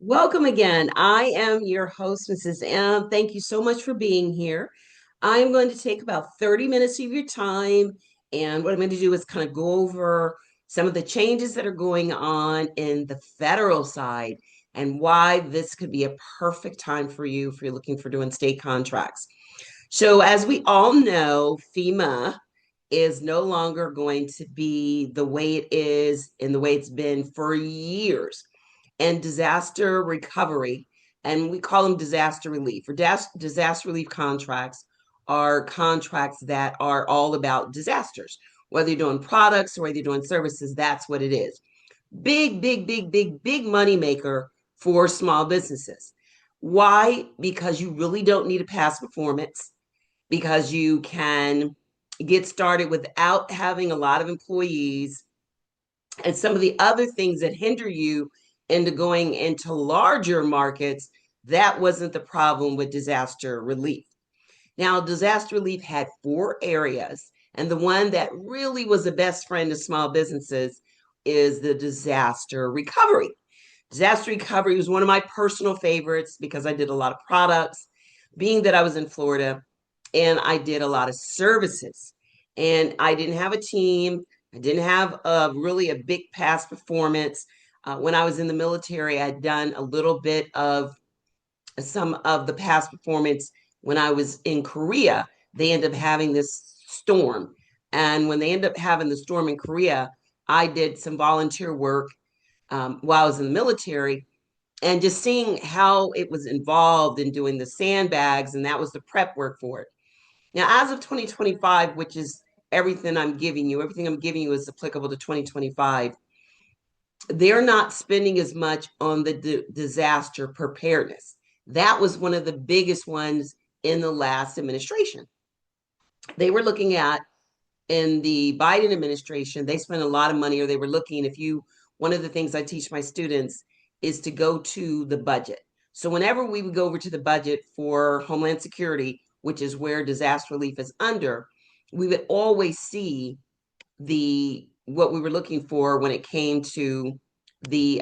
Welcome again. I am your host, Mrs. M. Thank you so much for being here. I am going to take about 30 minutes of your time. And what I'm going to do is kind of go over some of the changes that are going on in the federal side and why this could be a perfect time for you if you're looking for doing state contracts. So, as we all know, FEMA is no longer going to be the way it is and the way it's been for years. And disaster recovery, and we call them disaster relief or disaster relief contracts, are contracts that are all about disasters. Whether you're doing products or whether you're doing services, that's what it is. Big, big, big, big, big money maker for small businesses. Why? Because you really don't need a past performance, because you can get started without having a lot of employees, and some of the other things that hinder you into going into larger markets. That wasn't the problem with disaster relief. Now, disaster relief had four areas, and the one that really was the best friend of small businesses is the disaster recovery. Disaster recovery was one of my personal favorites because I did a lot of products, being that I was in Florida, and I did a lot of services. And I didn't have a team. I didn't have really a big past performance. When I was in the military, I'd done a little bit of some of the past performance. When I was in Korea, they ended up having this storm. And when they ended up having the storm in Korea, I did some volunteer work while I was in the military, and just seeing how it was involved in doing the sandbags, and that was the prep work for it. Now, as of 2025, which is everything I'm giving you is applicable to 2025. They're not spending as much on the disaster preparedness. That was one of the biggest ones in the last administration. They were looking at in the Biden administration, they spent a lot of money, or they were looking, if you, one of the things I teach my students is to go to the budget. So whenever we would go over to the budget for Homeland Security, which is where disaster relief is under, we would always see the what we were looking for when it came to the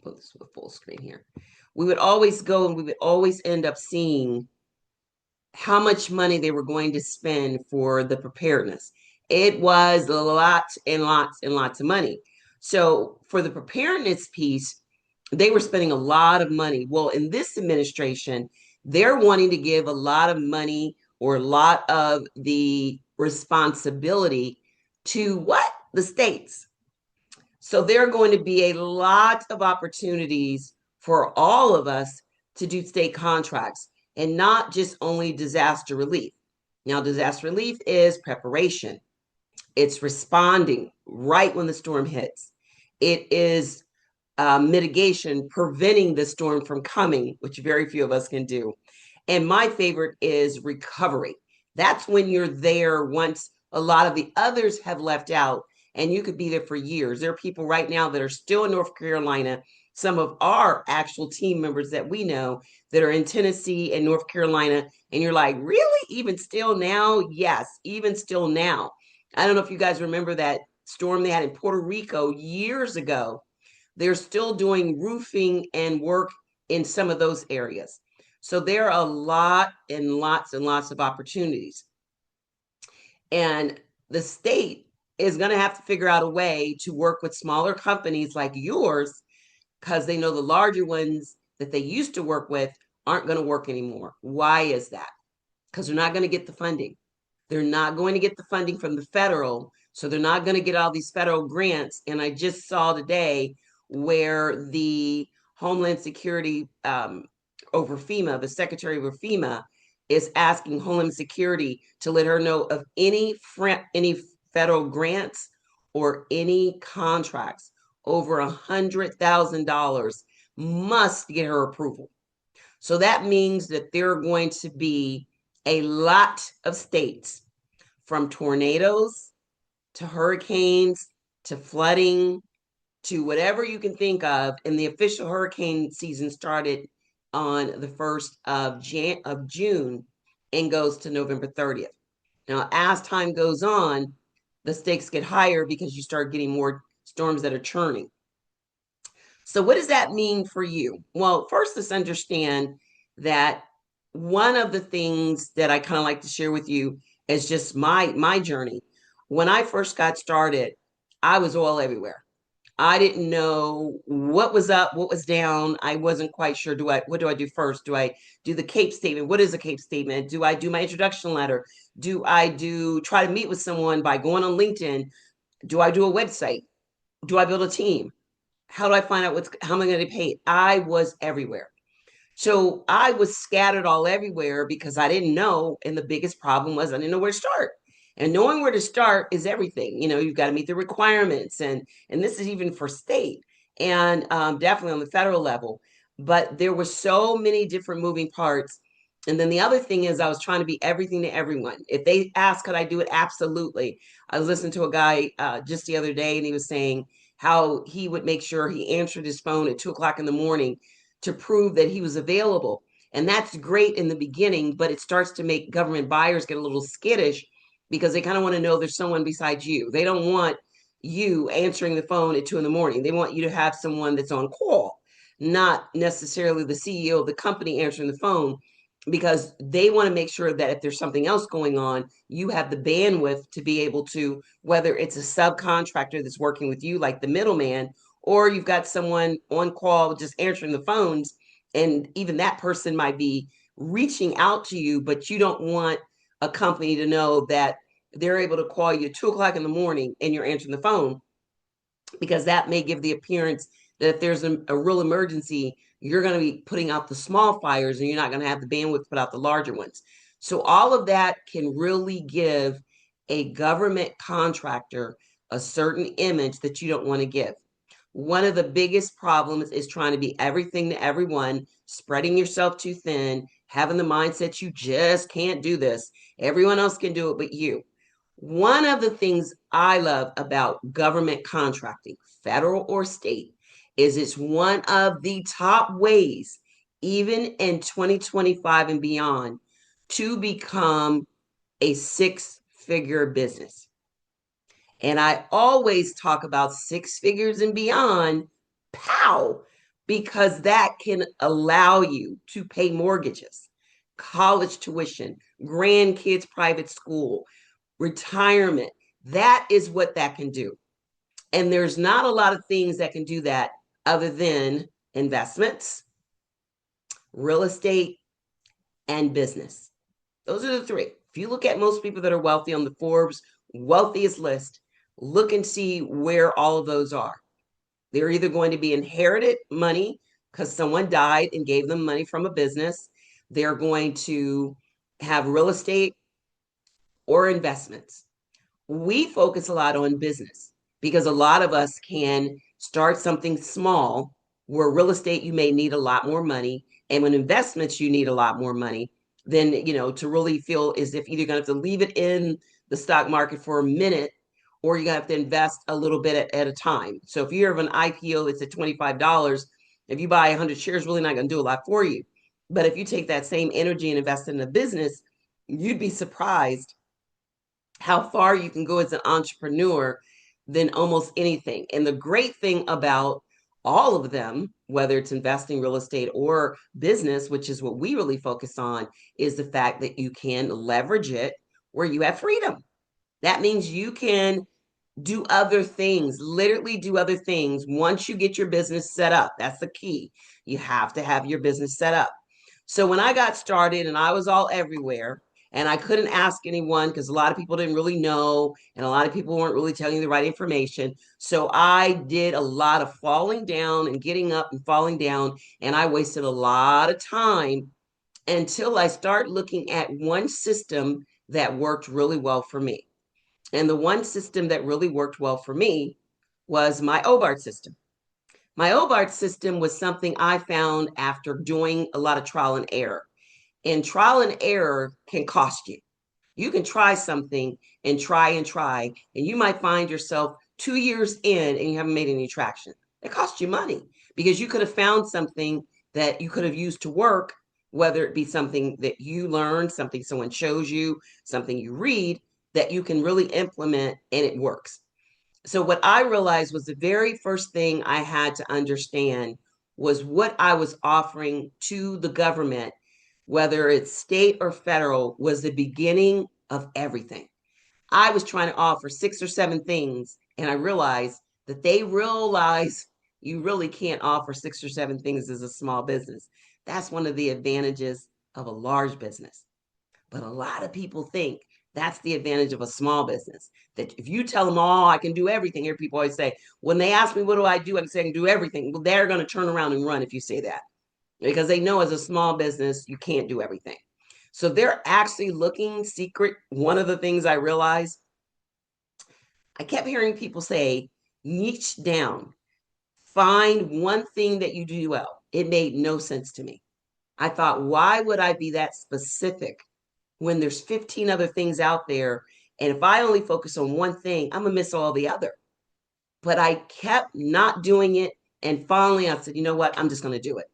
put this with full screen here. We would always go and we would always end up seeing how much money they were going to spend for the preparedness. It was a lot and lots and lots of money. So for the preparedness piece, they were spending a lot of money. Well, in this administration, they're wanting to give a lot of money or a lot of the responsibility to what? The states. So there are going to be a lot of opportunities for all of us to do state contracts, and not just only disaster relief. Now, disaster relief is preparation. It's responding right when the storm hits. It is mitigation, preventing the storm from coming, which very few of us can do. And my favorite is recovery. That's when you're there once a lot of the others have left out, and you could be there for years. There are people right now that are still in North Carolina, some of our actual team members that we know that are in Tennessee and North Carolina. And you're like, really? Even still now? Yes, even still now. I don't know if you guys remember that storm they had in Puerto Rico years ago. They're still doing roofing and work in some of those areas. So there are a lot and lots of opportunities. And the state is going to have to figure out a way to work with smaller companies like yours, because they know the larger ones that they used to work with aren't going to work anymore. Why is that? Because they're not going to get the funding. They're not going to get the funding from the federal. So they're not going to get all these federal grants. And I just saw today where the Homeland Security over FEMA, the secretary over FEMA, is asking Homeland Security to let her know of any federal grants or any contracts over $100,000 must get her approval. So that means that there are going to be a lot of states, from tornadoes to hurricanes to flooding to whatever you can think of. And the official hurricane season started on the 1st of June and goes to November 30th. Now, as time goes on, the stakes get higher because you start getting more storms that are churning. So, what does that mean for you? Well, first, let's understand that one of the things that I kind of like to share with you is just my journey. When I first got started, I was all everywhere. I didn't know what was up, what was down. I wasn't quite sure. What do I do first? Do I do the CAPE statement? What is a CAPE statement? Do I do my introduction letter? Do I do try to meet with someone by going on LinkedIn? Do I do a website? Do I build a team? How do I find out how am I going to get paid? I was everywhere. So I was scattered all everywhere because I didn't know. And the biggest problem was I didn't know where to start. And knowing where to start is everything. You've got to meet the requirements, and this is even for state and definitely on the federal level. But there were so many different moving parts. And then the other thing is I was trying to be everything to everyone. If they asked, could I do it? Absolutely. I was listening to a guy just the other day, and he was saying how he would make sure he answered his phone at 2 o'clock in the morning to prove that he was available. And that's great in the beginning, but it starts to make government buyers get a little skittish because they kind of want to know there's someone besides you. They don't want you answering the phone at 2 in the morning. They want you to have someone that's on call, not necessarily the CEO of the company answering the phone, because they want to make sure that if there's something else going on, you have the bandwidth to be able to, whether it's a subcontractor that's working with you, like the middleman, or you've got someone on call just answering the phones, and even that person might be reaching out to you, but you don't want a company to know that they're able to call you at 2 o'clock in the morning and you're answering the phone, because that may give the appearance that if there's a real emergency, you're going to be putting out the small fires and you're not going to have the bandwidth to put out the larger ones. So all of that can really give a government contractor a certain image that you don't want to give. One of the biggest problems is trying to be everything to everyone, spreading yourself too thin, having the mindset you just can't do this. Everyone else can do it but you. One of the things I love about government contracting, federal or state, is it's one of the top ways, even in 2025 and beyond, to become a six-figure business. And I always talk about six figures and beyond, pow, because that can allow you to pay mortgages, college tuition, grandkids' private school, retirement. That is what that can do. And there's not a lot of things that can do that other than investments, real estate, and business. Those are the three. If you look at most people that are wealthy on the Forbes wealthiest list, look and see where all of those are. They're either going to be inherited money because someone died and gave them money from a business. They're going to have real estate or investments. We focus a lot on business because a lot of us can start something small where real estate, you may need a lot more money. And when investments, you need a lot more money. Then, to really feel as if either you're going to have to leave it in the stock market for a minute or you're going to have to invest a little bit at a time. So if you have an IPO that's at $25, if you buy 100 shares, really not going to do a lot for you. But if you take that same energy and invest in a business, you'd be surprised how far you can go as an entrepreneur than almost anything. And the great thing about all of them, whether it's investing, real estate, or business, which is what we really focus on, is the fact that you can leverage it where you have freedom. That means you can do other things, literally do other things once you get your business set up. That's the key. You have to have your business set up. So when I got started and I was all everywhere and I couldn't ask anyone because a lot of people didn't really know and a lot of people weren't really telling you the right information. So I did a lot of falling down and getting up and falling down, and I wasted a lot of time until I start looking at one system that worked really well for me. And the one system that really worked well for me was my OBART system. My OBART system was something I found after doing a lot of trial and error. And trial and error can cost you. You can try something and try, and you might find yourself 2 years in and you haven't made any traction. It costs you money because you could have found something that you could have used to work, whether it be something that you learned, something someone shows you, something you read that you can really implement and it works. So what I realized was the very first thing I had to understand was what I was offering to the government, whether it's state or federal, was the beginning of everything. I was trying to offer 6 or 7 things, and I realized that they realize you really can't offer 6 or 7 things as a small business. That's one of the advantages of a large business. But a lot of people think that's the advantage of a small business. That if you tell them, oh, I can do everything, here people always say, when they ask me, what do I do? I can say, I can do everything. Well, they're going to turn around and run if you say that because they know as a small business, you can't do everything. So they're actually looking secret. One of the things I realized, I kept hearing people say, niche down, find one thing that you do well. It made no sense to me. I thought, why would I be that specific when there's 15 other things out there? And if I only focus on one thing, I'm gonna miss all the other. But I kept not doing it. And finally, I said, you know what? I'm just gonna do it.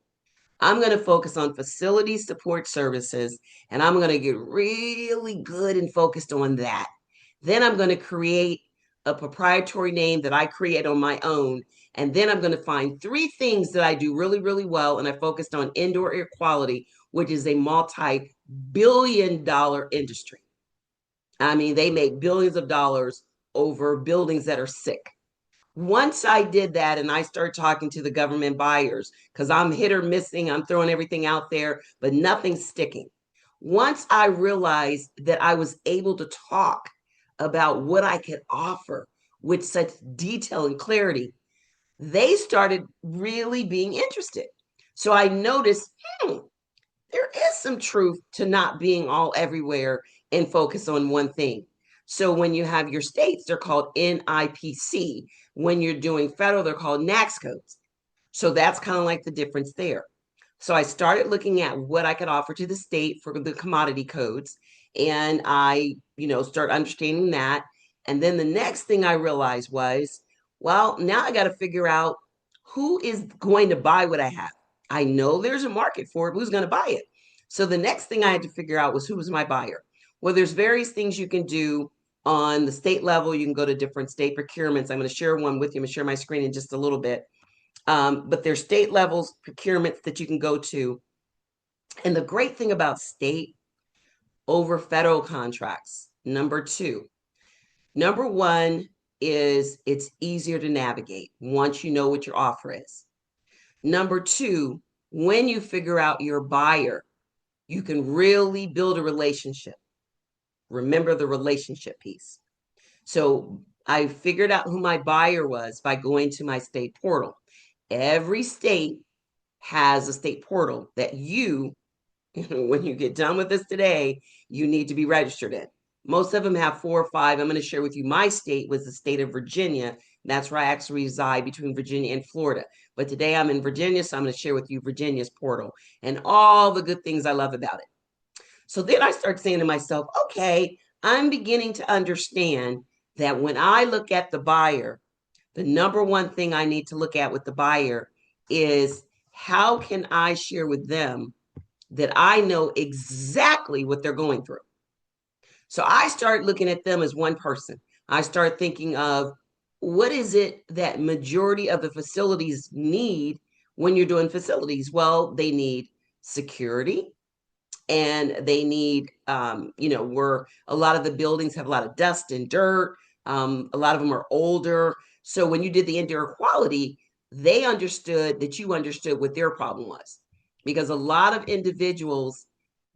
I'm going to focus on facility support services and I'm going to get really good and focused on that. Then I'm going to create a proprietary name that I create on my own. And then I'm going to find 3 things that I do really, really well. And I focused on indoor air quality, which is a multi-billion-dollar industry. I mean, they make billions of dollars over buildings that are sick. Once I did that and I started talking to the government buyers, because I'm hit or missing, I'm throwing everything out there, but nothing's sticking. Once I realized that I was able to talk about what I could offer with such detail and clarity, they started really being interested. So I noticed, there is some truth to not being all everywhere and focus on one thing. So when you have your states, they're called NIPC. When you're doing federal, they're called NAICS codes. So that's kind of like the difference there. So I started looking at what I could offer to the state for the commodity codes. And I, start understanding that. And then the next thing I realized was, well, now I got to figure out who is going to buy what I have. I know there's a market for it, but who's going to buy it? So the next thing I had to figure out was who was my buyer. Well, there's various things you can do on the state level. You can go to different state procurements. I'm going to share one with you. I'm going to share my screen in just a little bit. But there's state levels procurements that you can go to. And the great thing about state over federal contracts, number two, number one is it's easier to navigate once you know what your offer is. Number two, when you figure out your buyer, you can really build a relationship. Remember the relationship piece. So I figured out who my buyer was by going to my state portal. Every state has a state portal that you, when you get done with this today, you need to be registered in. Most of them have 4 or 5. I'm going to share with you. My state was the state of Virginia. That's where I actually reside between Virginia and Florida. But today I'm in Virginia, so I'm going to share with you Virginia's portal and all the good things I love about it. So then I start saying to myself, okay, I'm beginning to understand that when I look at the buyer, the number one thing I need to look at with the buyer is how can I share with them that I know exactly what they're going through. So I start looking at them as one person. I start thinking of what is it that majority of the facilities need when you're doing facilities? Well, they need security and they need, where a lot of the buildings have a lot of dust and dirt. A lot of them are older. So when you did the indoor quality, they understood that you understood what their problem was because a lot of individuals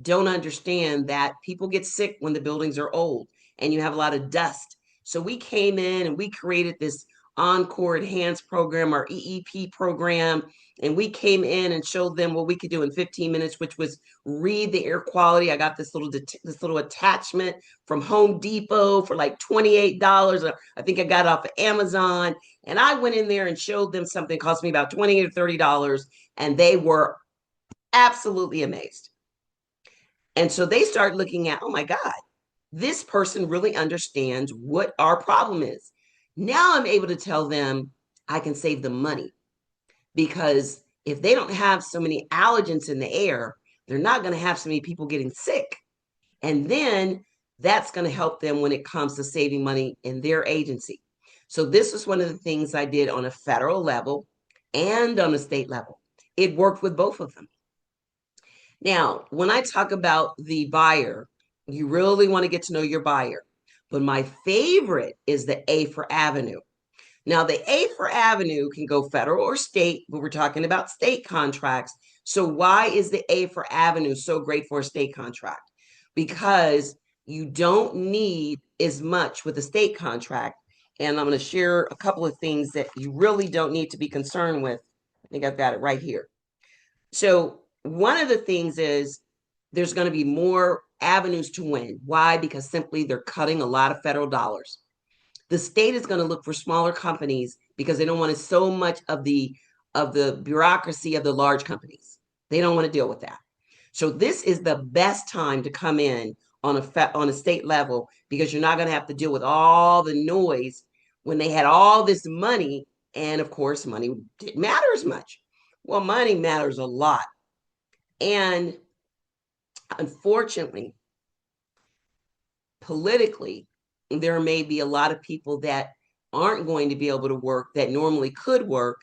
don't understand that people get sick when the buildings are old and you have a lot of dust. So we came in and we created this Encore Enhanced program, our EEP program, and we came in and showed them what we could do in 15 minutes, which was read the air quality. I got this little attachment from Home Depot for like $28. I think I got it off of Amazon, and I went in there and showed them something cost me about $20 or $30, and they were absolutely amazed. And so they start looking at, oh my God, this person really understands what our problem is. Now I'm able to tell them I can save them money because if they don't have so many allergens in the air, they're not going to have so many people getting sick. And then that's going to help them when it comes to saving money in their agency. So this was one of the things I did on a federal level and on a state level. It worked with both of them. Now, when I talk about the buyer, you really want to get to know your buyer. But my favorite is the A for Avenue. Now, the A for Avenue can go federal or state, but we're talking about state contracts. So, why is the A for Avenue so great for a state contract? Because you don't need as much with a state contract. And I'm going to share a couple of things that you really don't need to be concerned with. I think I've got it right here. So, one of the things is there's going to be more avenues to win. Why? Because simply they're cutting a lot of federal dollars. The state is going to look for smaller companies because they don't want so much of the bureaucracy of the large companies. They don't want to deal with that. So this is the best time to come in on a state level because you're not going to have to deal with all the noise when they had all this money, and of course money didn't matter as much. Well, money matters a lot, and unfortunately, politically, there may be a lot of people that aren't going to be able to work that normally could work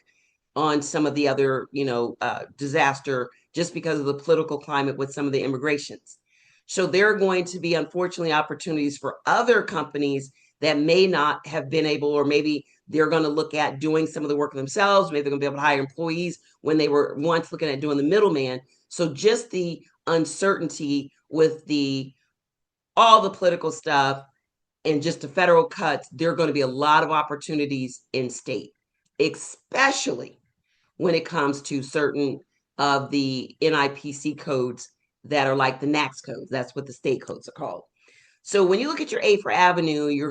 on some of the other, disaster just because of the political climate with some of the immigrations. So there are going to be, unfortunately, opportunities for other companies that may not have been able, or maybe they're going to look at doing some of the work themselves. Maybe they're going to be able to hire employees when they were once looking at doing the middleman. So just the uncertainty with the all the political stuff and just the federal cuts, there are going to be a lot of opportunities in state, especially when it comes to certain of the NIPC codes that are like the NACS codes. That's what the state codes are called. So when you look at your A for Avenue, you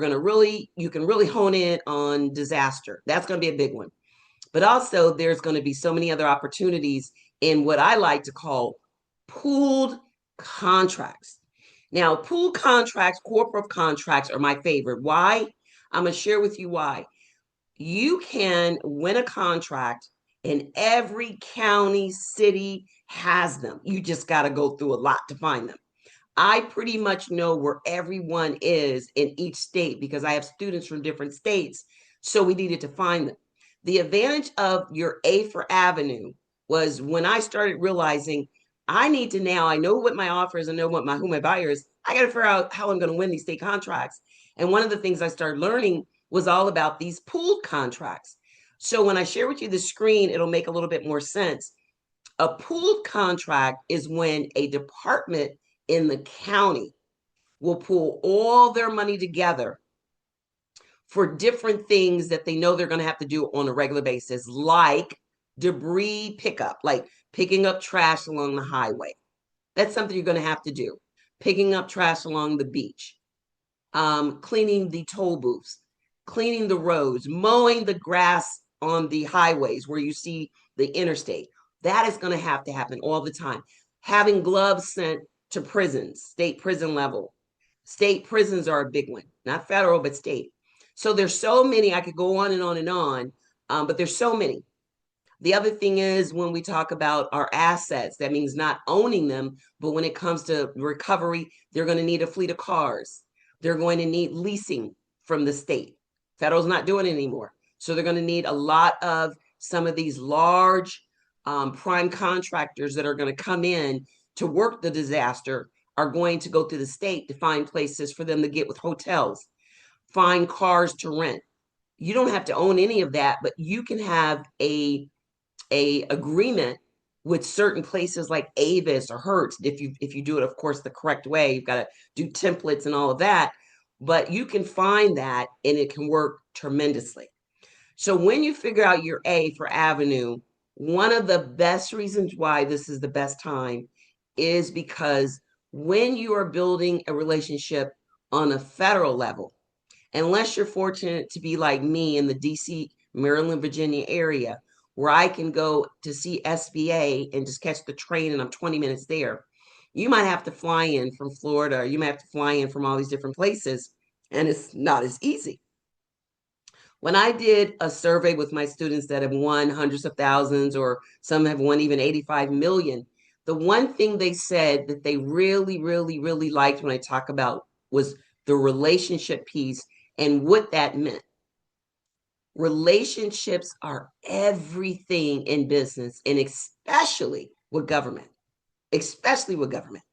can really hone in on disaster. That's going to be a big one. But also there's going to be so many other opportunities in what I like to call pooled contracts. Now, pooled contracts, corporate contracts are my favorite. Why? I'm going to share with you why. You can win a contract and every county, city has them. You just got to go through a lot to find them. I pretty much know where everyone is in each state because I have students from different states. So we needed to find them. The advantage of your A for Avenue was when I started realizing I need to now, I know what my offer is, I know what who my buyer is. I got to figure out how I'm going to win these state contracts. And one of the things I started learning was all about these pooled contracts. So when I share with you the screen, it'll make a little bit more sense. A pooled contract is when a department in the county will pool all their money together for different things that they know they're going to have to do on a regular basis, like debris pickup, like picking up trash along the highway. That's something you're going to have to do. Picking up trash along the beach, cleaning the toll booths, cleaning the roads, mowing the grass on the highways where you see the interstate. That is going to happen all the time. Having gloves sent to prisons, state prison level. State prisons are a big one, not federal, but state. So there's so many, I could go on and on and on, but there's so many. The other thing is when we talk about our assets, that means not owning them, but when it comes to recovery, they're going to need a fleet of cars. They're going to need leasing from the state. Federal's not doing it anymore. So they're going to need a lot of some of these large prime contractors that are going to come in to work the disaster are going to go through the state to find places for them to get with hotels, find cars to rent. You don't have to own any of that, but you can have a agreement with certain places like Avis or Hertz. If you do it, of course, the correct way, you've got to do templates and all of that. But you can find that and it can work tremendously. So when you figure out your A for Avenue, one of the best reasons why this is the best time is because when you are building a relationship on a federal level, unless you're fortunate to be like me in the DC, Maryland, Virginia area, where I can go to see SBA and just catch the train and I'm 20 minutes there. You might have to fly in from Florida, or you might have to fly in from all these different places, and it's not as easy. When I did a survey with my students that have won hundreds of thousands, or some have won even 85 million, the one thing they said that they really, really, really liked when I talk about was the relationship piece and what that meant. Relationships are everything in business, and especially with government, especially with government.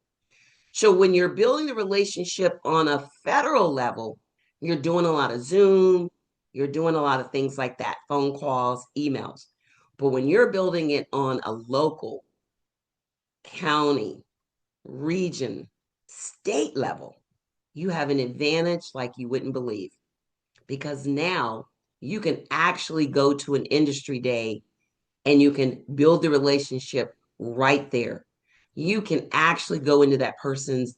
So when you're building the relationship on a federal level, you're doing a lot of Zoom, you're doing a lot of things like that, phone calls, emails. But when you're building it on a local, county, region, state level, you have an advantage like you wouldn't believe, because now you can actually go to an industry day and you can build the relationship right there. You can actually go into that person's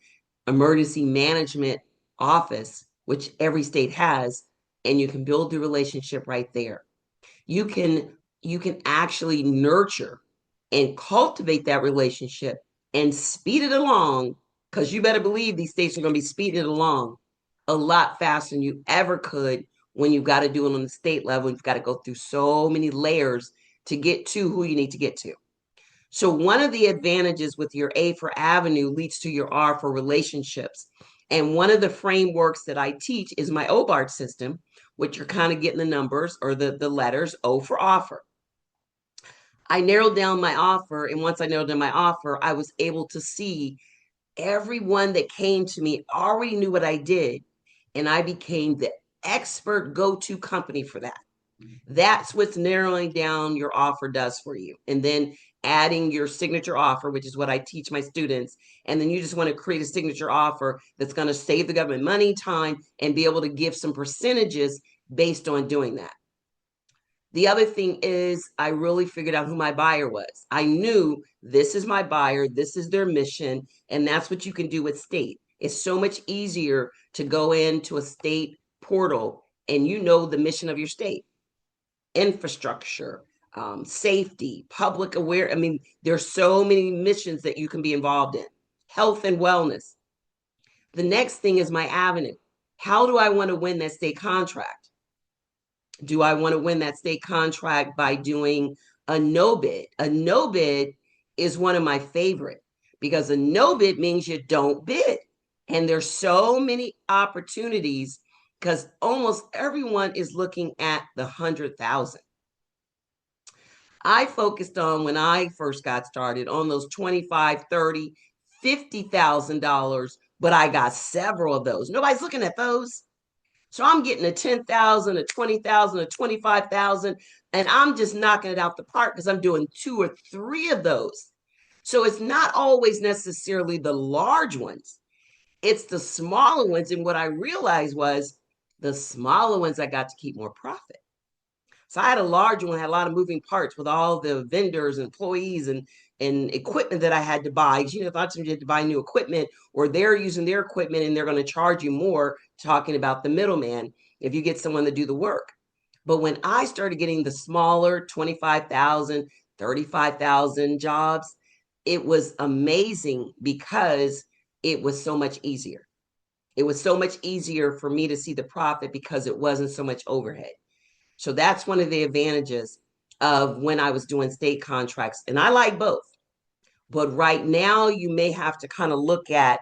emergency management office, which every state has, and you can build the relationship right there. You can actually nurture and cultivate that relationship and speed it along, because you better believe these states are going to be speeding it along a lot faster than you ever could when you've got to do it on the state level. You've got to go through so many layers to get to who you need to get to. So one of the advantages with your A for Avenue leads to your R for relationships. And one of the frameworks that I teach is my OBART system, which you're kind of getting the numbers or the letters, O for offer. I narrowed down my offer. And once I narrowed down my offer, I was able to see everyone that came to me already knew what I did. And I became the expert go-to company for that. That's what's narrowing down your offer does for you. And then adding your signature offer, which is what I teach my students. And then you just want to create a signature offer that's going to save the government money, time, and be able to give some percentages based on doing that. The other thing is, I really figured out who my buyer was. I knew this is my buyer, this is their mission, and that's what you can do with state. It's so much easier to go into a state portal and you know the mission of your state: infrastructure, safety, public aware. I mean, there's so many missions that you can be involved in. Health and wellness. The next thing is my avenue. How do I want to win that state contract? Do I want to win that state contract by doing a no bid? A no bid is one of my favorite, because a no bid means you don't bid. And there's so many opportunities because almost everyone is looking at the 100,000. I focused on, when I first got started, on those 25, 30, $50,000, but I got several of those. Nobody's looking at those. So I'm getting a 10,000, a 20,000, a 25,000, and I'm just knocking it out the park because I'm doing 2 or 3 of those. So it's not always necessarily the large ones. It's the smaller ones. And what I realized was the smaller ones I got to keep more profit. So I had a large one, had a lot of moving parts with all the vendors, employees, and equipment that I had to buy. You know, thought you had to buy new equipment, or they're using their equipment and they're going to charge you more, talking about the middleman if you get someone to do the work. But when I started getting the smaller 25,000, 35,000 jobs, it was amazing because it was so much easier. It was so much easier for me to see the profit because it wasn't so much overhead. So that's one of the advantages of when I was doing state contracts. And I like both. But right now, you may have to kind of look at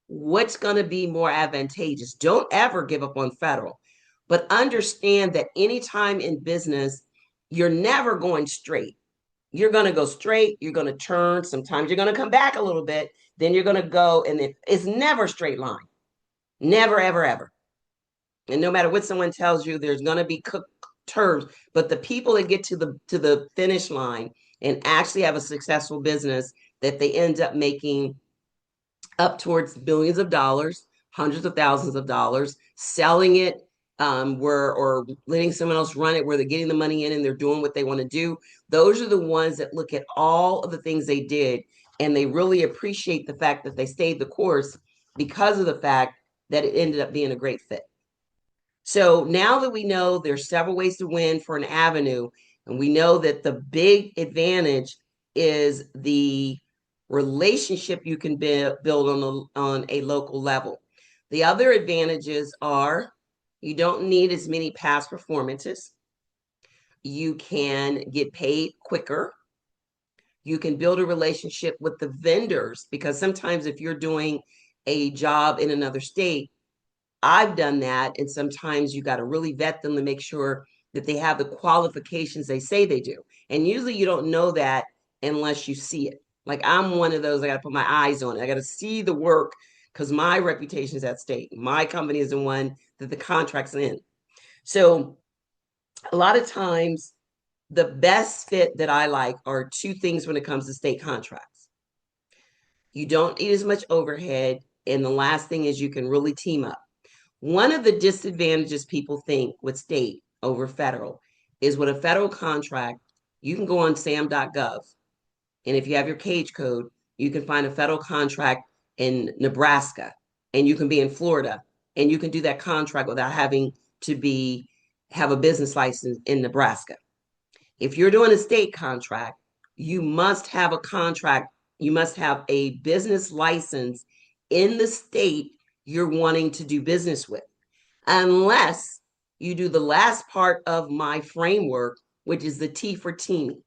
what's going to be more advantageous. Don't ever give up on federal, but understand that anytime in business, you're never going straight. You're going to go straight. You're going to turn. Sometimes you're going to come back a little bit. Then you're going to go, and it's never a straight line. Never, ever, ever. And no matter what someone tells you, there's going to be terms, but the people that get to the finish line and actually have a successful business, that they end up making up towards billions of dollars, hundreds of thousands of dollars, selling it, or letting someone else run it, where they're getting the money in and they're doing what they want to do. Those are the ones that look at all of the things they did, and they really appreciate the fact that they stayed the course because of the fact that it ended up being a great fit. So now that we know there's several ways to win for an avenue, and we know that the big advantage is the relationship you can build on a local level. The other advantages are you don't need as many past performances. You can get paid quicker. You can build a relationship with the vendors, because sometimes if you're doing a job in another state, I've done that. And sometimes you got to really vet them to make sure that they have the qualifications they say they do. And usually you don't know that unless you see it. Like I'm one of those, I got to put my eyes on it. I got to see the work because my reputation is at stake. My company is the one that the contract's in. So a lot of times, the best fit that I like are two things when it comes to state contracts. You don't need as much overhead. And the last thing is you can really team up. One of the disadvantages people think with state over federal is with a federal contract, you can go on sam.gov. And if you have your cage code, you can find a federal contract in Nebraska and you can be in Florida and you can do that contract without having to have a business license in Nebraska. If you're doing a state contract, you must have a contract, you must have a business license in the state you're wanting to do business with, unless you do the last part of my framework, which is the T for teaming.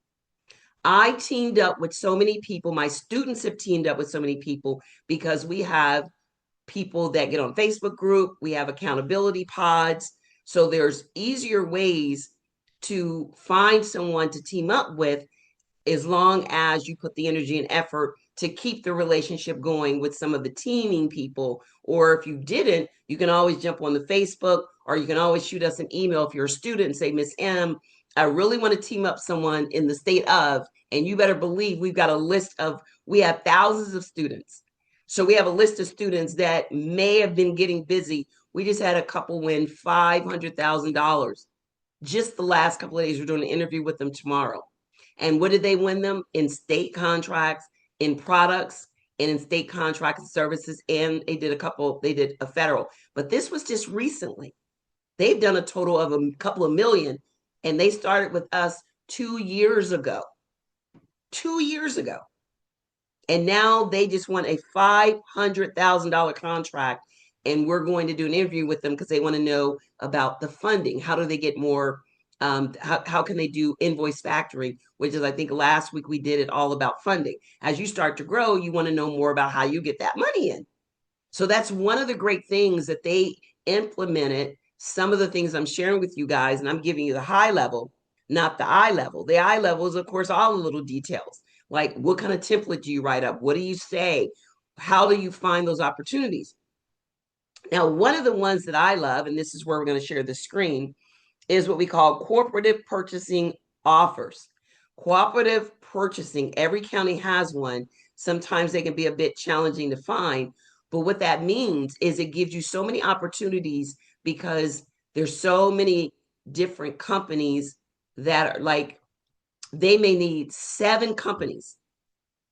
I teamed up with so many people. My students have teamed up with so many people because we have people that get on Facebook group. We have accountability pods. So there's easier ways to find someone to team up with as long as you put the energy and effort to keep the relationship going with some of the teaming people. Or if you didn't, you can always jump on the Facebook or you can always shoot us an email if you're a student and say, Miss M, I really want to team up someone in the state of, and you better believe we've got a list of, we have thousands of students. So we have a list of students that may have been getting busy. We just had a couple win $500,000 just the last couple of days. We're doing an interview with them tomorrow. And what did they win them? In state contracts, in products, and in state contracts and services. And they did a federal. But this was just recently. They've done a total of a couple of million. And they started with us 2 years ago. 2 years ago. And now they just won a $500,000 contract. And we're going to do an interview with them because they want to know about the funding. How do they get more? How can they do invoice factoring, which is, I think last week we did it all about funding. As you start to grow, you want to know more about how you get that money in. So that's one of the great things that they implemented. Some of the things I'm sharing with you guys, and I'm giving you the high level, not the eye level. The eye level is, of course, all the little details. Like what kind of template do you write up? What do you say? How do you find those opportunities? Now, one of the ones that I love, and this is where we're going to share the screen, is what we call cooperative purchasing offers. Cooperative purchasing, every county has one. Sometimes they can be a bit challenging to find, but what that means is it gives you so many opportunities because there's so many different companies that are like, they may need 7 companies.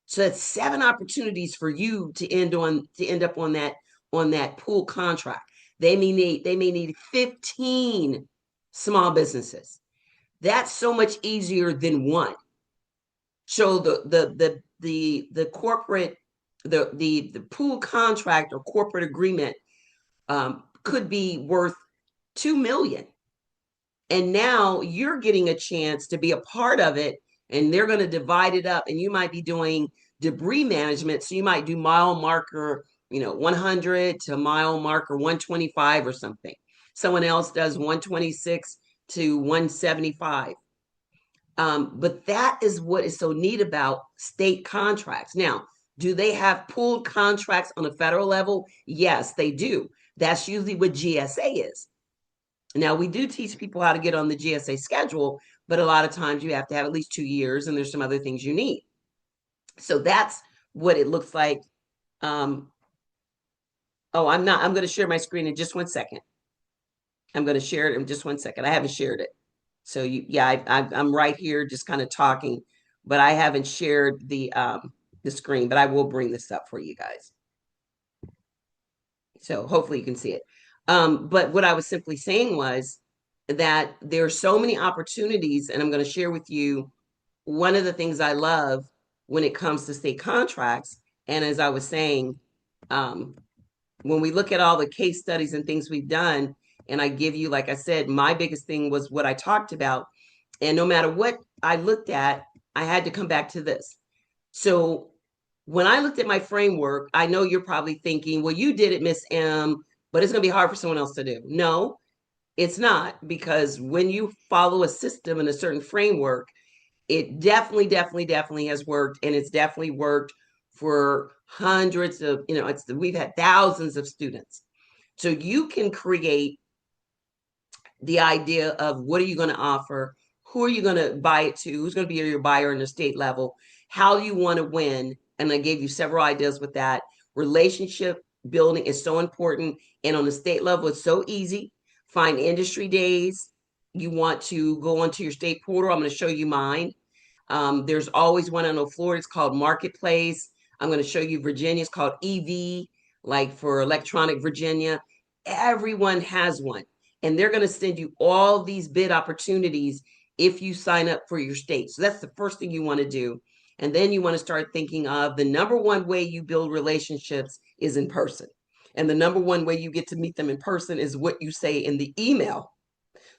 So that's 7 opportunities for you to end up on that pool contract. They may need 15 small businesses. That's so much easier than one. So the corporate the pool contract or corporate agreement could be worth 2 million. And now you're getting a chance to be a part of it, and they're going to divide it up, and you might be doing debris management. So you might do mile marker, 100 to mile marker 125 or something. Someone else does 126 to 175. But that is what is so neat about state contracts. Now, do they have pooled contracts on a federal level? Yes, they do. That's usually what GSA is. Now, we do teach people how to get on the GSA schedule, but a lot of times you have to have at least 2 years, and there's some other things you need. So that's what it looks like. I'm going to share my screen in just 1 second. I'm going to share it in just 1 second. I haven't shared it. So I'm right here just kind of talking, but I haven't shared the screen, but I will bring this up for you guys. So hopefully you can see it. But what I was simply saying was that there are so many opportunities, and I'm going to share with you one of the things I love when it comes to state contracts. And as I was saying, when we look at all the case studies and things we've done, and I give you, like I said, my biggest thing was what I talked about. And no matter what I looked at, I had to come back to this. So when I looked at my framework, I know you're probably thinking, well, you did it, Miss M, but it's going to be hard for someone else to do. No, It's not, because when you follow a system and a certain framework, it definitely has worked, and it's definitely worked for hundreds of, we've had thousands of students. So you can create the idea of what are you going to offer, who are you going to buy it to, who's going to be your buyer in the state level, how you want to win. And I gave you several ideas with that. Relationship building is so important. And on the state level, it's so easy. Find industry days. You want to go onto your state portal. I'm going to show you mine. There's always one. I know Florida, it's called Marketplace. I'm going to show you Virginia, it's called EV, like for electronic Virginia. Everyone has one. And they're going to send you all these bid opportunities if you sign up for your state. So that's the first thing you want to do. And then you want to start thinking of the number one way you build relationships is in person. And the number one way you get to meet them in person is what you say in the email.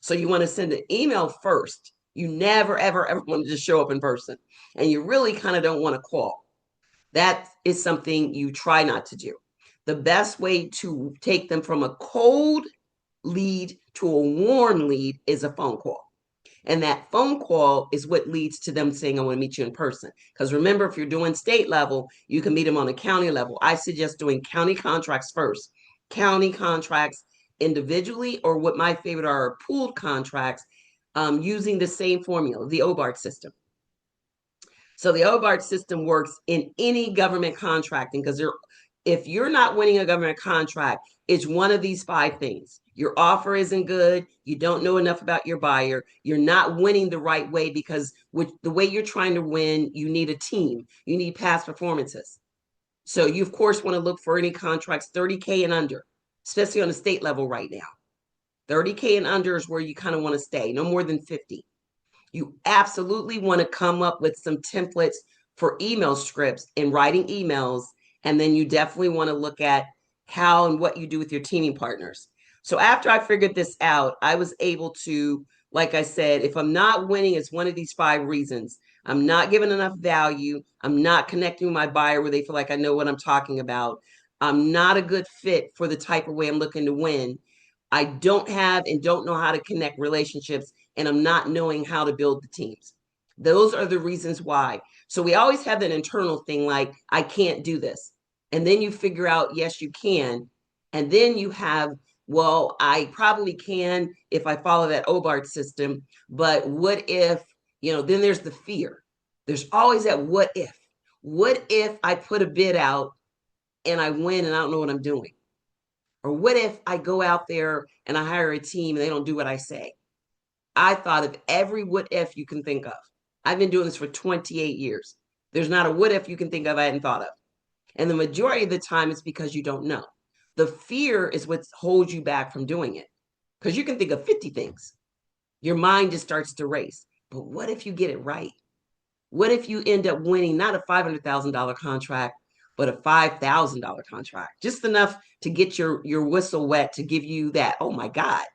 So you want to send an email first. You never, ever want to just show up in person. And you really kind of don't want to call. That is something you try not to do. The best way to take them from a cold lead to a warm lead is a phone call. And that phone call is what leads to them saying, I want to meet you in person. Because remember, if you're doing state level, you can meet them on a county level. I suggest doing county contracts first. County contracts individually, or what my favorite are pooled contracts, using the same formula, the OBART system. So the OBART system works in any government contracting, because if you're not winning a government contract, it's one of these five things. Your offer isn't good. You don't know enough about your buyer. You're not winning the right way, because with the way you're trying to win, you need a team. You need past performances. So you, of course, want to look for any contracts 30K and under, especially on the state level right now. 30K and under is where you kind of want to stay, no more than 50. You absolutely want to come up with some templates for email scripts and writing emails. And then you definitely want to look at how and what you do with your teaming partners. So after I figured this out, I was able to, like I said, if I'm not winning, it's one of these five reasons. I'm not giving enough value. I'm not connecting with my buyer where they feel like I know what I'm talking about. I'm not a good fit for the type of way I'm looking to win. I don't have and don't know how to connect relationships, and I'm not knowing how to build the teams. Those are the reasons why. So we always have that internal thing like, I can't do this. And then you figure out, yes, you can. And then you have, well, I probably can if I follow that OBART system. But what if, then there's the fear. There's always that what if. What if I put a bid out and I win and I don't know what I'm doing? Or what if I go out there and I hire a team and they don't do what I say? I thought of every what if you can think of. I've been doing this for 28 years. There's not a what if you can think of I hadn't thought of. And the majority of the time it's because you don't know. The fear is what holds you back from doing it. Because you can think of 50 things. Your mind just starts to race. But what if you get it right? What if you end up winning not a $500,000 contract, but a $5,000 contract? Just enough to get your whistle wet to give you that, oh my God,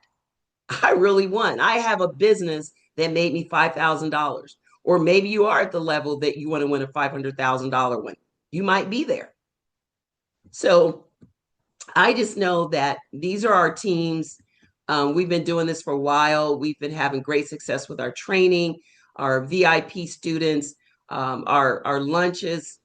I really won. I have a business that made me $5,000. Or maybe you are at the level that you want to win a $500,000 win. You might be there. So I just know that these are our teams. We've been doing this for a while. We've been having great success with our training, our VIP students, our lunches.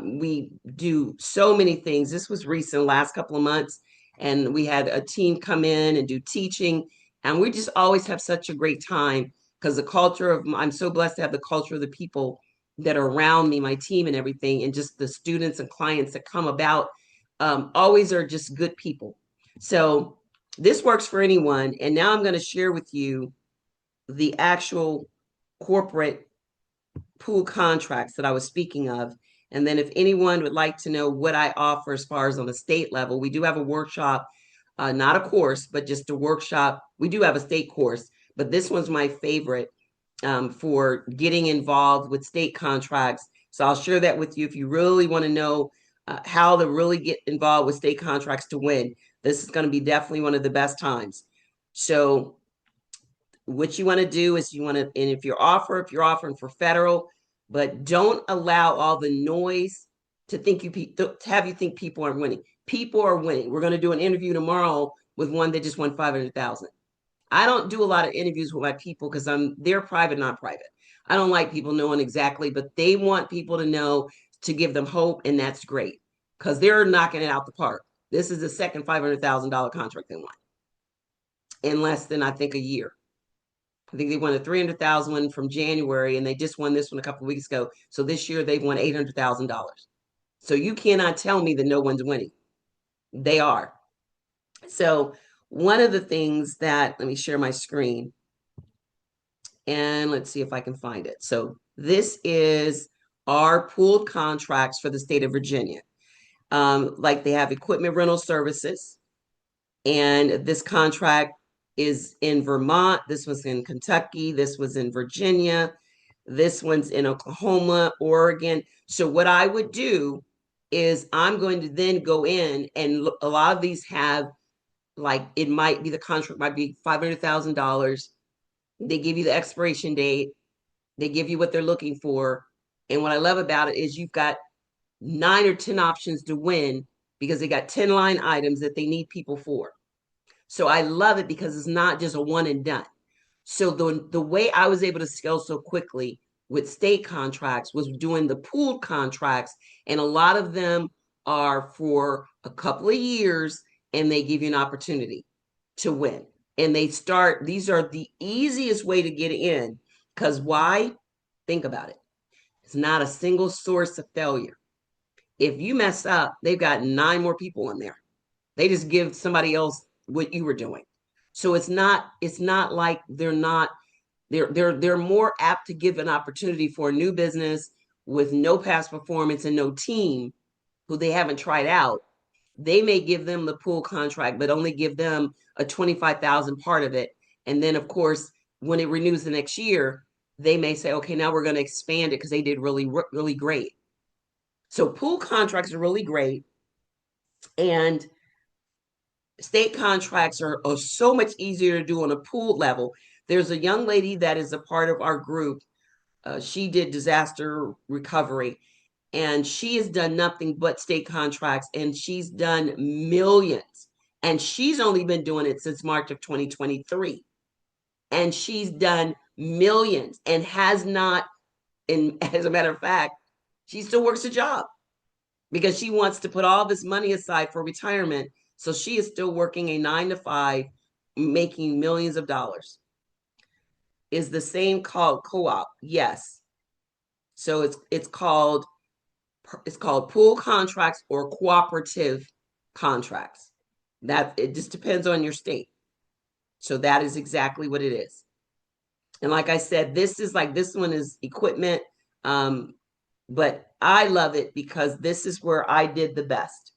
We do so many things. This was recent, last couple of months, and we had a team come in and do teaching. And we just always have such a great time, because the culture of, I'm so blessed to have the culture of the people that are around me, my team and everything, and just the students and clients that come about, always are just good people. So this works for anyone. And now I'm going to share with you the actual corporate pool contracts that I was speaking of. And then if anyone would like to know what I offer as far as on the state level, we do have a workshop, not a course, but just a workshop. We do have a state course, but this one's my favorite, for getting involved with state contracts. So I'll share that with you if you really want to know how to really get involved with state contracts to win. This is going to be definitely one of the best times. So what you want to do is you want to, and if you're offering for federal, but don't allow all the noise to think to have you think people are winning. People are winning. We're going to do an interview tomorrow with one that just won 500,000. I don't do a lot of interviews with my people because they're private, not private. I don't like people knowing exactly, but they want people to know to give them hope, and that's great because they're knocking it out the park. This is the second $500,000 contract they won in less than I think a year. I think they won a 300,000 one from January, and they just won this one a couple of weeks ago. So this year they've won $800,000. So you cannot tell me that no one's winning. They are. So one of the things that, let me share my screen and let's see if I can find it. So this is our pooled contracts for the state of Virginia. Like they have equipment rental services, and this contract is in Vermont. This was in Kentucky. This was in Virginia. This one's in Oklahoma, Oregon. So what I would do is I'm going to then go in and look, a lot of these have like it might be the contract might be $500,000. They give you the expiration date. They give you what they're looking for. And what I love about it is you've got 9 or 10 options to win because they got 10 line items that they need people for. So I love it because it's not just a one and done. So the way I was able to scale so quickly with state contracts was doing the pooled contracts, and a lot of them are for a couple of years, and they give you an opportunity to win. And they start, these are the easiest way to get in because why? Think about it. It's not a single source of failure. If you mess up, they've got 9 more people in there. They just give somebody else what you were doing. So it's not like they're more apt to give an opportunity for a new business with no past performance and no team who they haven't tried out. They may give them the pool contract, but only give them a 25,000 part of it. And then of course, when it renews the next year, they may say, okay, now we're going to expand it because they did really, really great. So pool contracts are really great. And state contracts are so much easier to do on a pool level. There's a young lady that is a part of our group. She did disaster recovery, and she has done nothing but state contracts, and she's done millions. And she's only been doing it since March of 2023. And she's done millions and has not, and as a matter of fact, she still works a job because she wants to put all this money aside for retirement. So she is still working a 9 to 5, making millions of dollars. Is the same called co-op? Yes. So it's called pool contracts or cooperative contracts. That it just depends on your state. So that is exactly what it is. And like I said, this one is equipment. But I love it because this is where I did the best.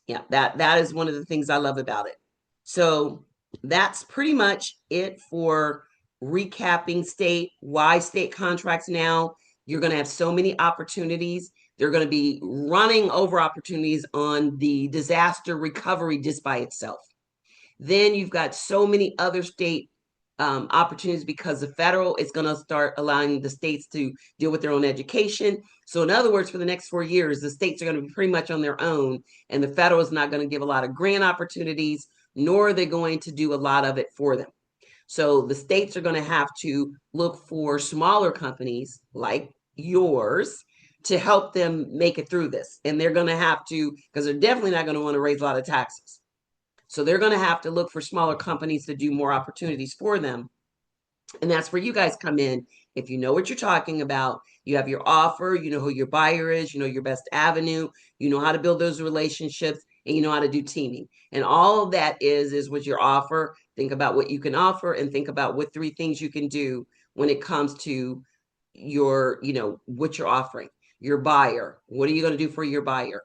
Yeah, that is one of the things I love about it. So that's pretty much it for recapping why state contracts now. You're going to have so many opportunities. They're going to be running over opportunities on the disaster recovery just by itself. Then you've got so many other state opportunities because the federal is going to start allowing the states to deal with their own education. So in other words, for the next 4 years, the states are going to be pretty much on their own, and the federal is not going to give a lot of grant opportunities, nor are they going to do a lot of it for them. So the states are going to have to look for smaller companies like yours to help them make it through this. And they're going to have to, because they're definitely not going to want to raise a lot of taxes. So they're going to have to look for smaller companies to do more opportunities for them. And that's where you guys come in. If you know what you're talking about, you have your offer, you know who your buyer is, you know your best avenue, you know how to build those relationships, and you know how to do teaming. And all of that is with your offer. Think about what you can offer and think about what 3 things you can do when it comes to what you're offering. Your buyer, what are you going to do for your buyer?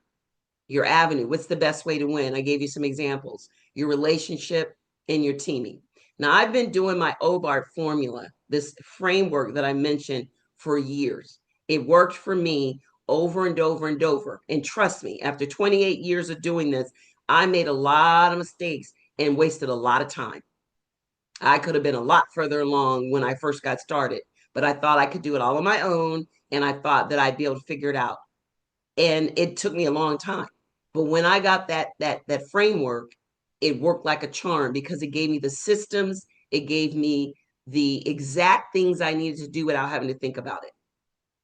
Your avenue, what's the best way to win? I gave you some examples. Your relationship and your teaming. Now, I've been doing my OBART formula, this framework that I mentioned, for years. It worked for me over and over and over. And trust me, after 28 years of doing this, I made a lot of mistakes and wasted a lot of time. I could have been a lot further along when I first got started, but I thought I could do it all on my own, and I thought that I'd be able to figure it out. And it took me a long time. But when I got that framework, it worked like a charm because it gave me the systems, it gave me the exact things I needed to do without having to think about it.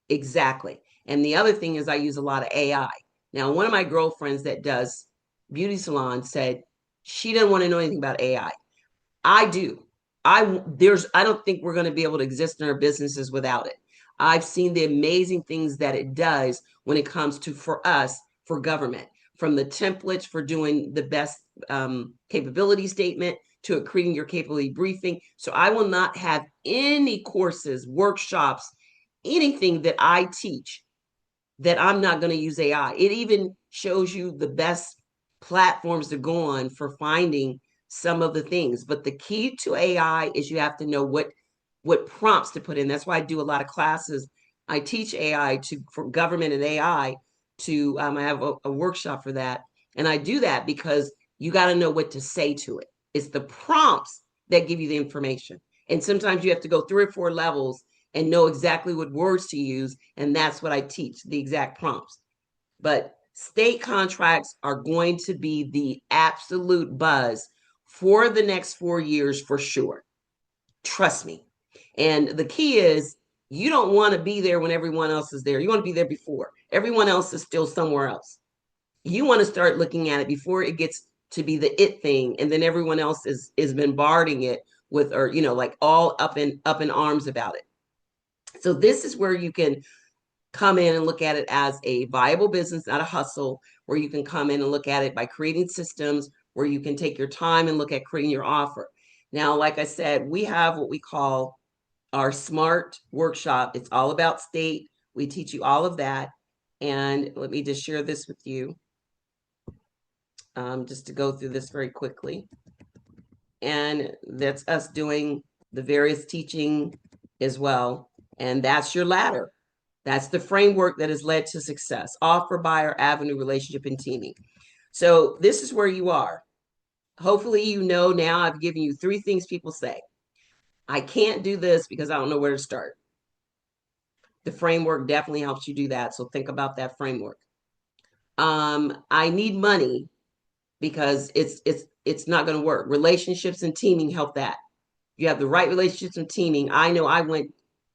Exactly. And the other thing is I use a lot of AI. Now, one of my girlfriends that does beauty salon said she didn't want to know anything about AI. I do. I don't think we're going to be able to exist in our businesses without it. I've seen the amazing things that it does when it comes to for us for government, from the templates for doing the best capability statement to creating your capability briefing. So I will not have any courses, workshops, anything that I teach that I'm not going to use AI. It even shows you the best platforms to go on for finding some of the things. But the key to AI is you have to know what prompts to put in. That's why I do a lot of classes. I teach AI to for government and AI to I have a workshop for that. And I do that because you got to know what to say to it. It's the prompts that give you the information. And sometimes you have to go 3 or 4 levels and know exactly what words to use. And that's what I teach, the exact prompts. But state contracts are going to be the absolute buzz for the next 4 years for sure. Trust me. And the key is you don't want to be there when everyone else is there. You want to be there before. Everyone else is still somewhere else. You want to start looking at it before it gets to be the it thing, and then everyone else is bombarding it with, or like all up in arms about it. So this is where you can come in and look at it as a viable business, not a hustle, where you can come in and look at it by creating systems where you can take your time and look at creating your offer. Now, like I said, we have what we call our SMART workshop. It's all about state. We teach you all of that. And let me just share this with you, just to go through this very quickly. And that's us doing the various teaching as well. And that's your ladder. That's the framework that has led to success: offer, buyer, avenue, relationship, and teaming. So this is where you are. Hopefully, now I've given you 3 things people say. I can't do this because I don't know where to start. The framework definitely helps you do that. So think about that framework. I need money because it's not going to work. Relationships and teaming help that. You have the right relationships and teaming. I know I went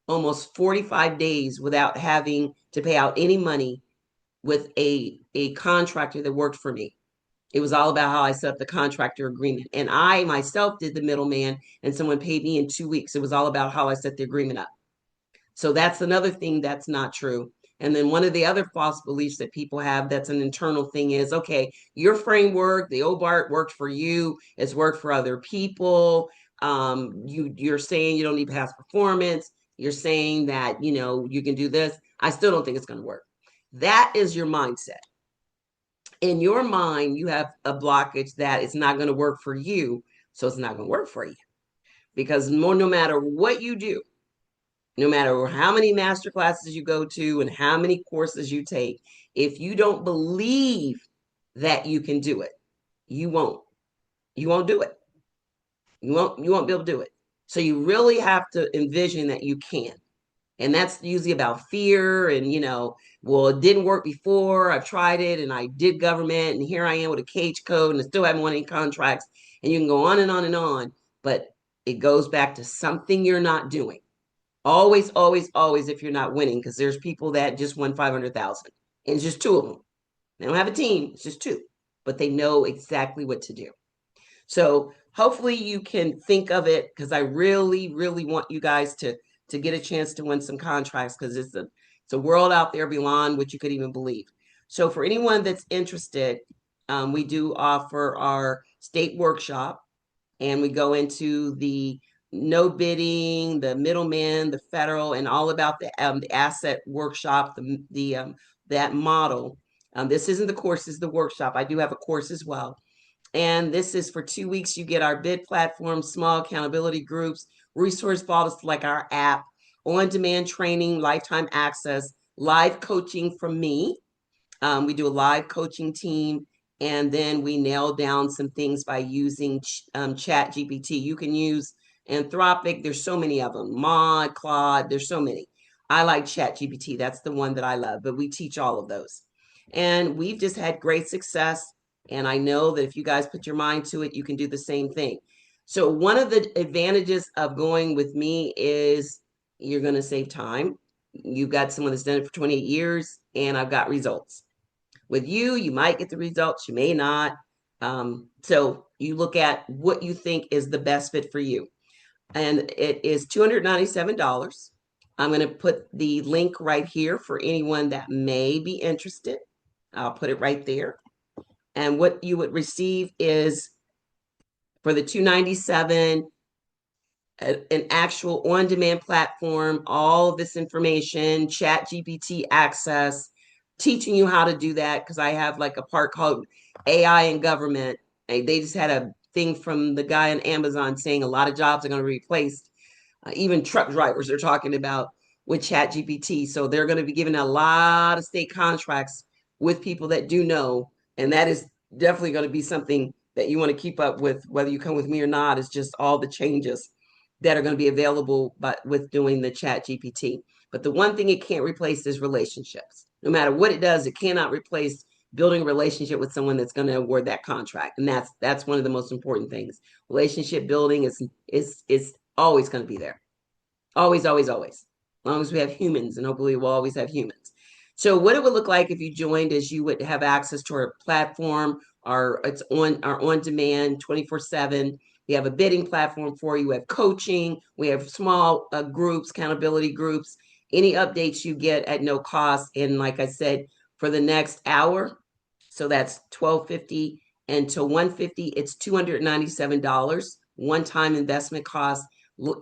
almost 45 days without having to pay out any money with a contractor that worked for me. It was all about how I set up the contractor agreement. And I myself did the middleman, and someone paid me in 2 weeks. It was all about how I set the agreement up. So that's another thing that's not true. And then one of the other false beliefs that people have that's an internal thing is, okay, your framework, the OBART worked for you, it's worked for other people. You're saying you don't need past performance. You're saying that, you can do this. I still don't think it's going to work. That is your mindset. In your mind, you have a blockage that it's not going to work for you. So it's not going to work for you because no matter what you do, no matter how many master classes you go to and how many courses you take, if you don't believe that you can do it, you won't. You won't do it. You won't be able to do it. So you really have to envision that you can. And that's usually about fear and, well, it didn't work before. I've tried it and I did government and here I am with a cage code and I still haven't won any contracts. And you can go on and on and on. But it goes back to something you're not doing. Always, always, always, if you're not winning, because there's people that just won 500,000 and it's just 2 of them. They don't have a team, it's just 2, but they know exactly what to do. So hopefully you can think of it, because I really, really want you guys to get a chance to win some contracts, because it's a world out there beyond what you could even believe. So for anyone that's interested, we do offer our state workshop, and we go into the no bidding, the middleman, the federal, and all about the asset workshop, that model. This isn't the course, this is the workshop. I do have a course as well. And this is for 2 weeks. You get our bid platform, small accountability groups, resource vaults like our app, on-demand training, lifetime access, live coaching from me. We do a live coaching team, and then we nail down some things by using Chat GPT. You can use Anthropic. There's so many of them. Mod, Claude. There's so many. I like Chat GPT. That's the one that I love. But we teach all of those, and we've just had great success. And I know that if you guys put your mind to it, you can do the same thing. So one of the advantages of going with me is you're going to save time. You've got someone that's done it for 28 years, and I've got results. With you, you might get the results, you may not. So you look at what you think is the best fit for you. And it is $297. I'm going to put the link right here for anyone that may be interested. I'll put it right there. And what you would receive is for the 297 an actual on-demand platform, all of this information, chat GPT access, teaching you how to do that, because I have like a part called AI in government. And they just had a thing from the guy on Amazon saying a lot of jobs are going to be replaced. Even truck drivers are talking about with chat GPT. So they're going to be giving a lot of state contracts with people that do know. And that is definitely going to be something that you want to keep up with, whether you come with me or not. It's just all the changes that are going to be available with doing the chat GPT. But the one thing it can't replace is relationships. No matter what it does, it cannot replace building a relationship with someone that's going to award that contract. And that's one of the most important things. Relationship building is always going to be there. Always, always, always. As long as we have humans, and hopefully we'll always have humans. So what it would look like if you joined is you would have access to our platform, it's on our on-demand 24/7. We have a bidding platform for you. We have coaching. We have small groups, accountability groups. Any updates you get at no cost. And like I said, for the next hour, so that's 1250 until 150, it's $297 one-time investment cost.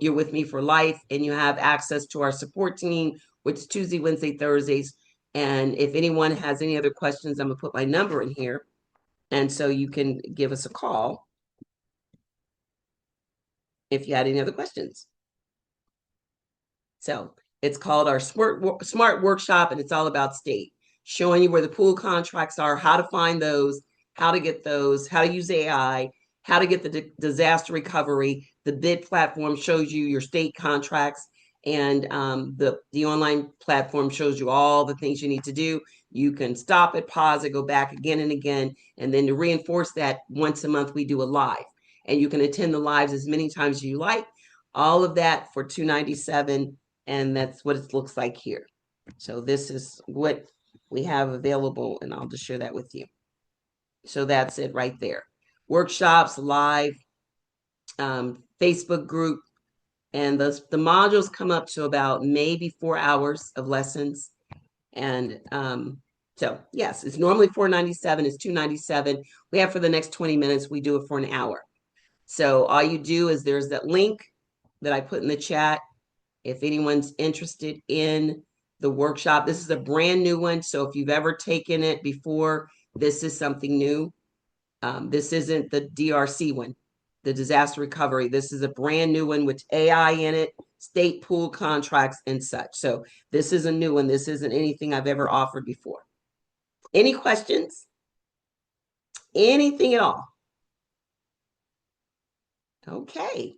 You're with me for life, and you have access to our support team, which is Tuesday, Wednesday, Thursdays. And if anyone has any other questions, I'm gonna put my number in here, and so you can give us a call if you had any other questions. So it's called our Smart Workshop, and it's all about state, showing you where the pool contracts are, how to find those, how to get those, how to use AI, how to get the disaster recovery. The bid platform shows you your state contracts, and the online platform shows you all the things you need to do. You can stop it, pause it, go back again and again, and then to reinforce that, once a month we do a live, and you can attend the lives as many times as you like. All of that for $297, and that's what it looks like here. So this is what we have available, and I'll just share that with you. So that's it right there. Workshops, live, Facebook group, and the modules come up to about maybe 4 hours of lessons. And so yes, it's normally $497, it's $297. We have for the next 20 minutes, we do it for an hour. So all you do is there's that link that I put in the chat. If anyone's interested in the workshop, this is a brand new one. So if you've ever taken it before, this is something new. This isn't the DRC one, the disaster recovery. This is a brand new one with AI in it, state pool contracts and such. So this is a new one. This isn't anything I've ever offered before. Any questions? Anything at all? Okay.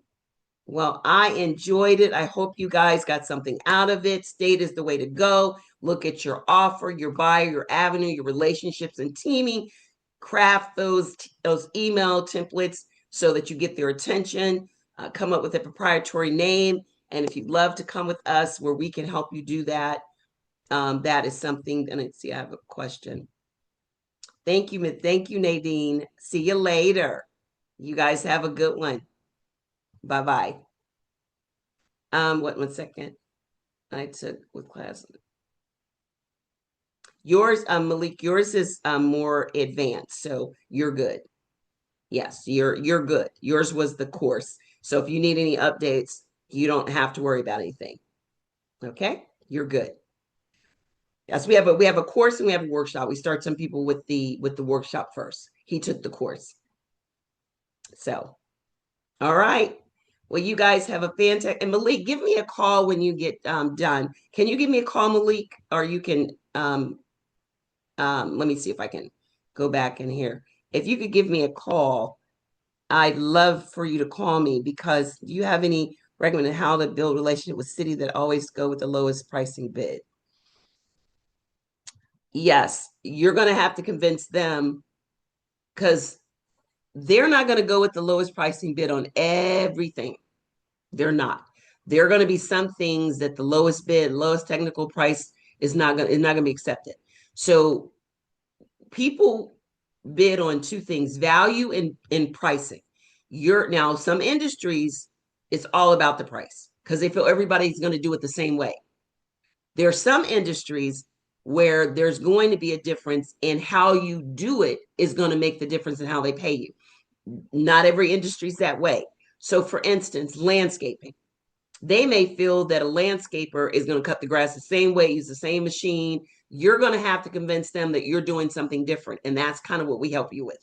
Well, I enjoyed it. I hope you guys got something out of it. State is the way to go. Look at your offer, your buyer, your avenue, your relationships and teaming. Craft those email templates so that you get their attention. Come up with a proprietary name. And if you'd love to come with us where we can help you do that, that is something. And let's see, I have a question. Thank you, Nadine. See you later. You guys have a good one. Bye-bye. One second. I took with class. Yours, Malik, yours is more advanced, so you're good. Yes, you're good. Yours was the course. So if you need any updates, you don't have to worry about anything. Okay? You're good. Yes, we have a course and we have a workshop. We start some people with the workshop first. He took the course. So, all right. Well, you guys have a fantastic, and Malik, give me a call when you get done. Can you give me a call, Malik? Or you can let me see if I can go back in here. If you could give me a call, I'd love for you to call me, because do you have any recommendation how to build relationship with city that always go with the lowest pricing bid? Yes, you're going to have to convince them, because they're not going to go with the lowest pricing bid on everything. They're not. There are going to be some things that the lowest bid, lowest technical price is not going to be accepted. So people bid on two things: value and pricing. You're now some industries, it's all about the price because they feel everybody's going to do it the same way. There are some industries where there's going to be a difference in how you do it is going to make the difference in how they pay you. Not every industry is that way. So for instance, landscaping. They may feel that a landscaper is going to cut the grass the same way, use the same machine. You're going to have to convince them that you're doing something different. And that's kind of what we help you with.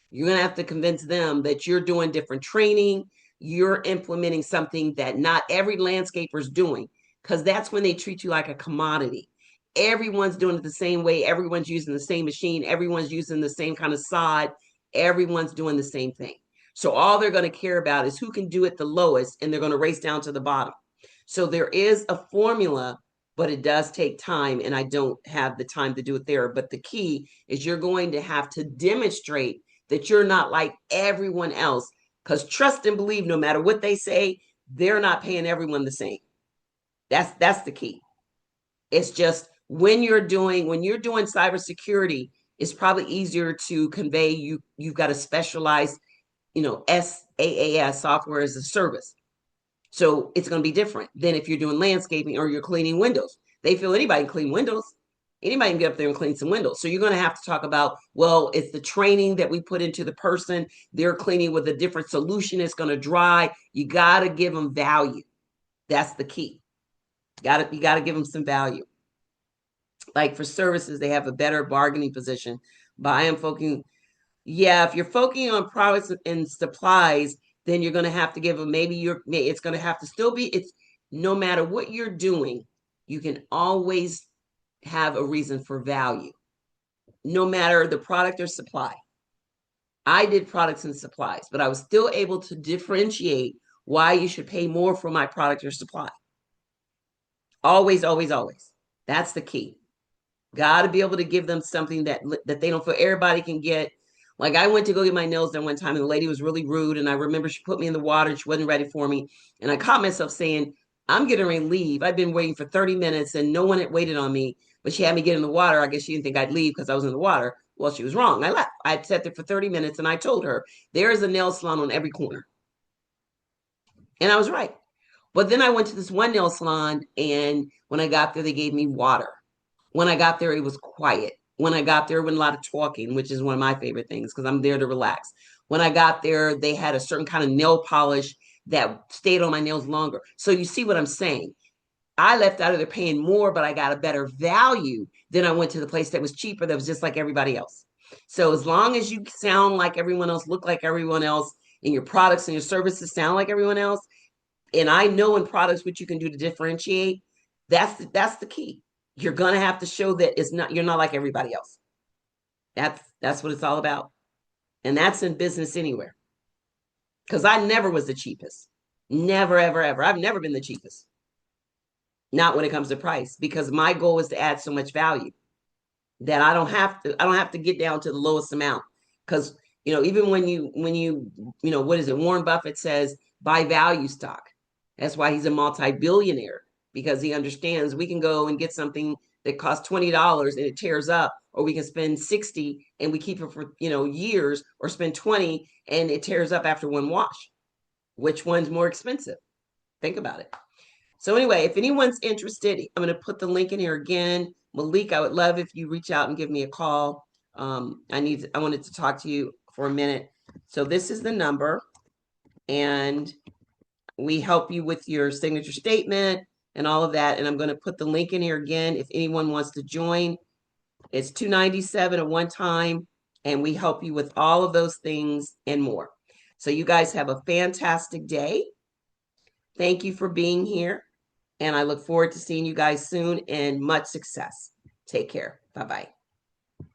You're going to have to convince them that you're doing different training. You're implementing something that not every landscaper is doing, because that's when they treat you like a commodity. Everyone's doing it the same way. Everyone's using the same machine. Everyone's using the same kind of sod. Everyone's doing the same thing. So all they're going to care about is who can do it the lowest, and they're going to race down to the bottom. So there is a formula, but it does take time, and I don't have the time to do it there. But the key is you're going to have to demonstrate that you're not like everyone else, because trust and believe, no matter what they say, they're not paying everyone the same. That's the key. It's just when you're doing cybersecurity, it's probably easier to convey you've got a specialized, SaaS, software as a service. So it's going to be different than if you're doing landscaping or you're cleaning windows. They feel anybody can clean windows. Anybody can get up there and clean some windows. So you're going to have to talk about, well, it's the training that we put into the person. They're cleaning with a different solution. It's going to dry. You got to give them value. That's the key. You got to give them some value. Like for services, they have a better bargaining position. But I am focusing, yeah, if you're focusing on products and supplies, then you're going to have to give them, it's going to have to still be, it's no matter what you're doing, you can always have a reason for value, no matter the product or supply. I did products and supplies, but I was still able to differentiate why you should pay more for my product or supply. Always, always, always. That's the key. Got to be able to give them something that they don't feel everybody can get. Like I went to go get my nails done one time and the lady was really rude. And I remember she put me in the water and she wasn't ready for me. And I caught myself saying, I'm getting ready to leave. I've been waiting for 30 minutes and no one had waited on me, but she had me get in the water. I guess she didn't think I'd leave because I was in the water. Well, she was wrong. I left. I sat there for 30 minutes and I told her, there is a nail salon on every corner. And I was right. But then I went to this one nail salon and when I got there, they gave me water. When I got there, it was quiet. When I got there, there wasn't a lot of talking, which is one of my favorite things because I'm there to relax. When I got there, they had a certain kind of nail polish that stayed on my nails longer. So you see what I'm saying? I left out of there paying more, but I got a better value than I went to the place that was cheaper, that was just like everybody else. So as long as you sound like everyone else, look like everyone else, and your products and your services sound like everyone else, and I know in products what you can do to differentiate, that's the key. You're gonna have to show that you're not like everybody else. That's what it's all about. And that's in business anywhere. Because I never was the cheapest. Never, ever, ever. I've never been the cheapest. Not when it comes to price, because my goal is to add so much value that I don't have to get down to the lowest amount. Because even what is it? Warren Buffett says buy value stock. That's why he's a multi-billionaire, because he understands we can go and get something that costs $20 and it tears up, or we can spend 60 and we keep it for years, or spend 20 and it tears up after one wash. Which one's more expensive? Think about it. So anyway, if anyone's interested, I'm going to put the link in here again. Malik, I would love if you reach out and give me a call. I wanted to talk to you for a minute. So this is the number, and we help you with your signature statement and all of that. And I'm going to put the link in here again. If anyone wants to join, it's $297 at one time, and we help you with all of those things and more. So you guys have a fantastic day. Thank you for being here. And I look forward to seeing you guys soon, and much success. Take care. Bye-bye.